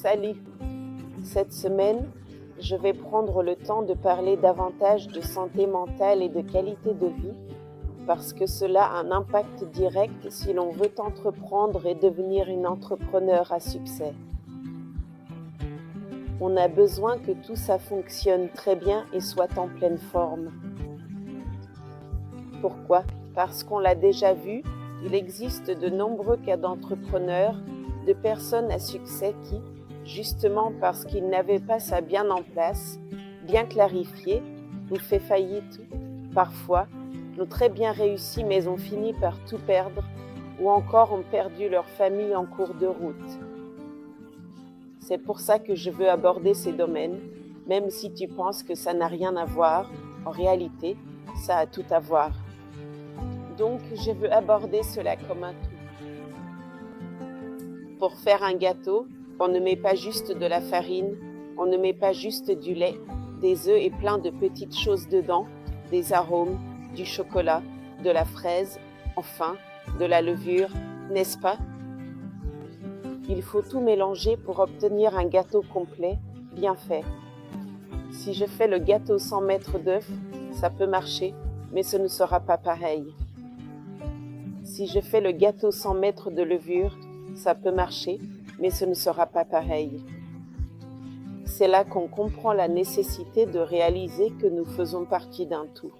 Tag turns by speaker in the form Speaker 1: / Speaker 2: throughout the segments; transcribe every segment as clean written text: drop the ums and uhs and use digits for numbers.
Speaker 1: Salut! Cette semaine, je vais prendre le temps de parler davantage de santé mentale et de qualité de vie parce que cela a un impact direct si l'on veut entreprendre et devenir une entrepreneur à succès. On a besoin que tout ça fonctionne très bien et soit en pleine forme. Pourquoi? Parce qu'on l'a déjà vu, il existe de nombreux cas d'entrepreneurs, de personnes à succès qui, justement parce qu'ils n'avaient pas ça bien en place, bien clarifié, ou fait faillite, parfois, ont très bien réussi mais ont fini par tout perdre, ou encore ont perdu leur famille en cours de route. C'est pour ça que je veux aborder ces domaines, même si tu penses que ça n'a rien à voir, en réalité, ça a tout à voir. Donc, je veux aborder cela comme un tout. Pour faire un gâteau, on ne met pas juste de la farine, on ne met pas juste du lait, des œufs et plein de petites choses dedans, des arômes, du chocolat, de la fraise, enfin, de la levure, n'est-ce pas? Il faut tout mélanger pour obtenir un gâteau complet, bien fait. Si je fais le gâteau sans mettre d'œufs, ça peut marcher, mais ce ne sera pas pareil. Si je fais le gâteau sans mettre de levure, ça peut marcher, mais ce ne sera pas pareil. C'est là qu'on comprend la nécessité de réaliser que nous faisons partie d'un tout.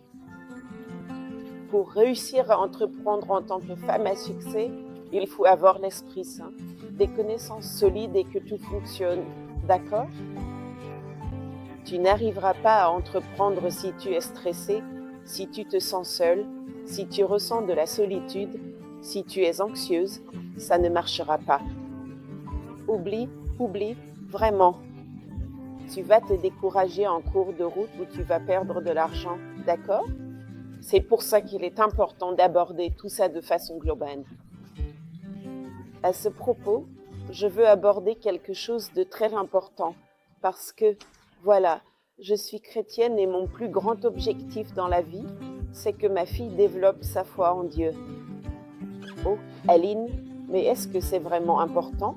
Speaker 1: Pour réussir à entreprendre en tant que femme à succès, il faut avoir l'Esprit Saint, des connaissances solides et que tout fonctionne, d'accord? Tu n'arriveras pas à entreprendre si tu es stressé, si tu te sens seule, si tu ressens de la solitude, si tu es anxieuse, ça ne marchera pas. Oublie, vraiment. Tu vas te décourager en cours de route où tu vas perdre de l'argent, d'accord? C'est pour ça qu'il est important d'aborder tout ça de façon globale. À ce propos, je veux aborder quelque chose de très important parce que, voilà, je suis chrétienne et mon plus grand objectif dans la vie, c'est que ma fille développe sa foi en Dieu. Oh, Aline, mais est-ce que c'est vraiment important?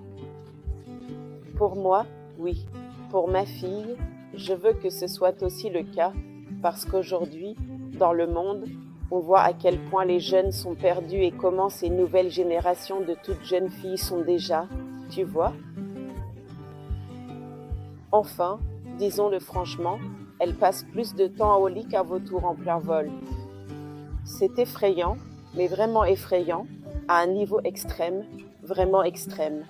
Speaker 1: Pour moi, oui. Pour ma fille, je veux que ce soit aussi le cas parce qu'aujourd'hui, dans le monde, on voit à quel point les jeunes sont perdus et comment ces nouvelles générations de toutes jeunes filles sont déjà, tu vois? Enfin, disons-le franchement, elles passent plus de temps au lit qu'à vautour en plein vol. C'est effrayant, mais vraiment effrayant, à un niveau extrême, vraiment extrême.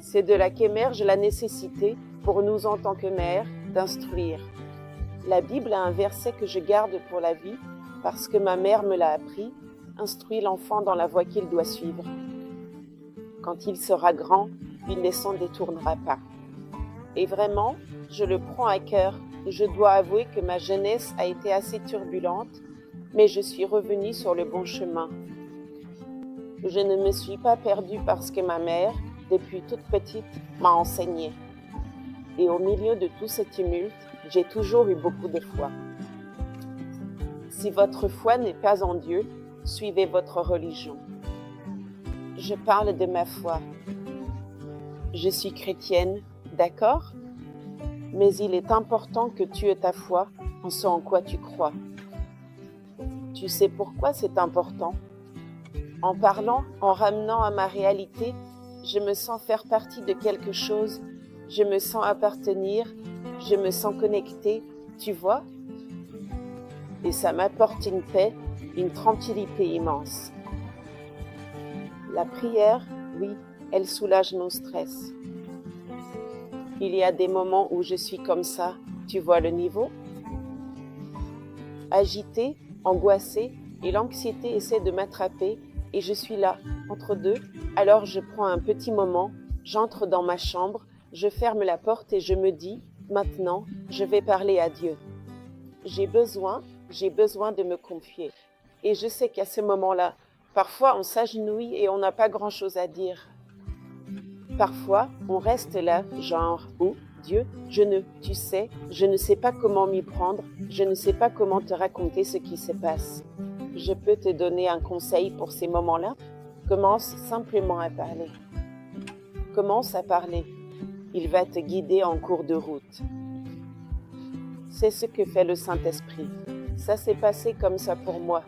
Speaker 1: C'est de là qu'émerge la nécessité, pour nous en tant que mères, d'instruire. La Bible a un verset que je garde pour la vie, parce que ma mère me l'a appris, instruis l'enfant dans la voie qu'il doit suivre. Quand il sera grand, il ne s'en détournera pas. Et vraiment, je le prends à cœur. Je dois avouer que ma jeunesse a été assez turbulente, mais je suis revenue sur le bon chemin. Je ne me suis pas perdue parce que ma mère, depuis toute petite, m'a enseigné. Et au milieu de tout ce tumulte, j'ai toujours eu beaucoup de foi. Si votre foi n'est pas en Dieu, suivez votre religion. Je parle de ma foi. Je suis chrétienne, d'accord? Mais il est important que tu aies ta foi en ce en quoi tu crois. Tu sais pourquoi c'est important? En parlant, en ramenant à ma réalité, je me sens faire partie de quelque chose, je me sens appartenir, je me sens connectée, tu vois? Et ça m'apporte une paix, une tranquillité immense. La prière, oui, elle soulage nos stress. Il y a des moments où je suis comme ça, tu vois le niveau? Agitée, angoissée, et l'anxiété essaie de m'attraper, et je suis là, entre deux. Alors je prends un petit moment, j'entre dans ma chambre, je ferme la porte et je me dis, maintenant, je vais parler à Dieu. J'ai besoin de me confier. Et je sais qu'à ce moment-là, parfois on s'agenouille et on n'a pas grand-chose à dire. Parfois, on reste là, genre, oh, Dieu, je ne sais pas comment m'y prendre, je ne sais pas comment te raconter ce qui se passe. Je peux te donner un conseil pour ces moments-là? Commence simplement à parler. Commence à parler. Il va te guider en cours de route. C'est ce que fait le Saint-Esprit. Ça s'est passé comme ça pour moi.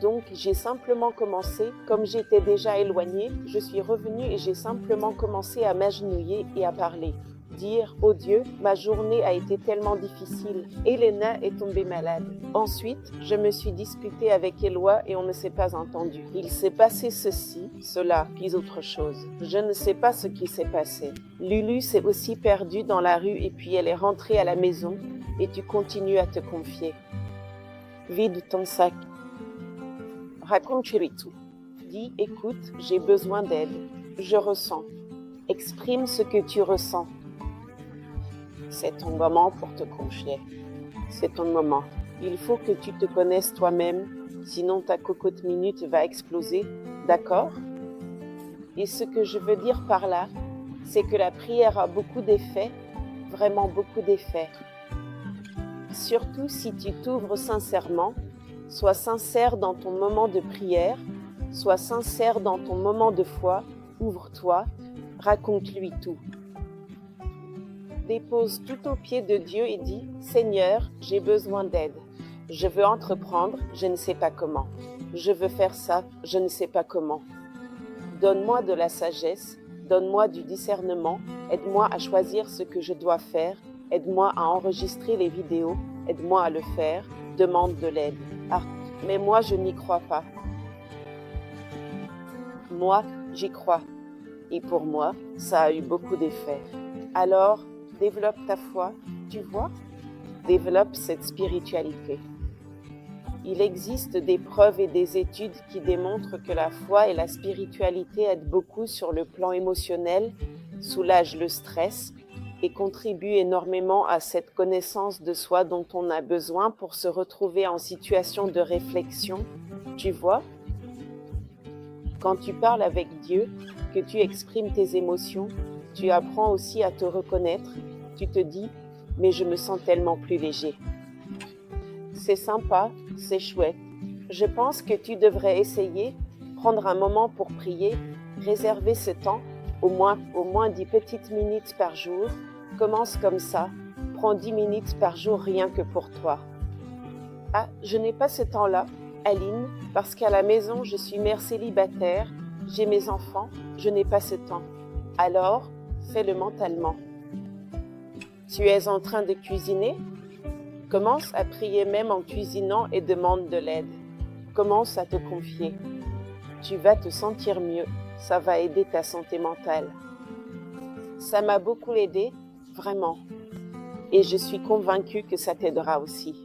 Speaker 1: Donc, j'ai simplement commencé, comme j'étais déjà éloignée, je suis revenue et j'ai simplement commencé à m'agenouiller et à parler. Dire, oh Dieu, ma journée a été tellement difficile. Elena est tombée malade. Ensuite, je me suis disputée avec Éloi et on ne s'est pas entendu. Il s'est passé ceci, cela, puis autre chose. Je ne sais pas ce qui s'est passé. Lulu s'est aussi perdue dans la rue et puis elle est rentrée à la maison et tu continues à te confier. Vide ton sac. Raconte Chiritou. Dis, écoute, j'ai besoin d'aide. Je ressens. Exprime ce que tu ressens. C'est ton moment pour te confier. C'est ton moment. Il faut que tu te connaisses toi-même, sinon ta cocotte minute va exploser, d'accord? Et ce que je veux dire par là, c'est que la prière a beaucoup d'effets, vraiment beaucoup d'effets. Surtout si tu t'ouvres sincèrement, sois sincère dans ton moment de prière, sois sincère dans ton moment de foi, ouvre-toi, raconte-lui tout. Dépose tout au pied de Dieu et dis « Seigneur, j'ai besoin d'aide. Je veux entreprendre, je ne sais pas comment. Je veux faire ça, je ne sais pas comment. Donne-moi de la sagesse, donne-moi du discernement, aide-moi à choisir ce que je dois faire, aide-moi à enregistrer les vidéos, aide-moi à le faire, demande de l'aide. Ah, mais moi je n'y crois pas. Moi, j'y crois. Et pour moi, ça a eu beaucoup d'effets. Alors, développe ta foi, tu vois? Développe cette spiritualité. Il existe des preuves et des études qui démontrent que la foi et la spiritualité aident beaucoup sur le plan émotionnel, soulagent le stress et contribuent énormément à cette connaissance de soi dont on a besoin pour se retrouver en situation de réflexion, tu vois? Quand tu parles avec Dieu, que tu exprimes tes émotions, tu apprends aussi à te reconnaître, tu te dis « mais je me sens tellement plus léger ». C'est sympa, c'est chouette. Je pense que tu devrais essayer, prendre un moment pour prier, réserver ce temps, au moins 10 petites minutes par jour. Commence comme ça, prends 10 minutes par jour rien que pour toi. Ah, je n'ai pas ce temps-là, Aline, parce qu'à la maison je suis mère célibataire, j'ai mes enfants, je n'ai pas ce temps. Alors, fais-le mentalement. Tu es en train de cuisiner? Commence à prier même en cuisinant et demande de l'aide. Commence à te confier. Tu vas te sentir mieux, ça va aider ta santé mentale. Ça m'a beaucoup aidé, vraiment. Et je suis convaincue que ça t'aidera aussi.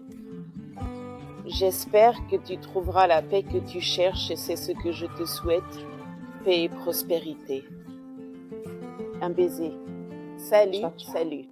Speaker 1: J'espère que tu trouveras la paix que tu cherches et c'est ce que je te souhaite, paix et prospérité. Un baiser. Salut,
Speaker 2: Ciao, ciao.
Speaker 1: salut.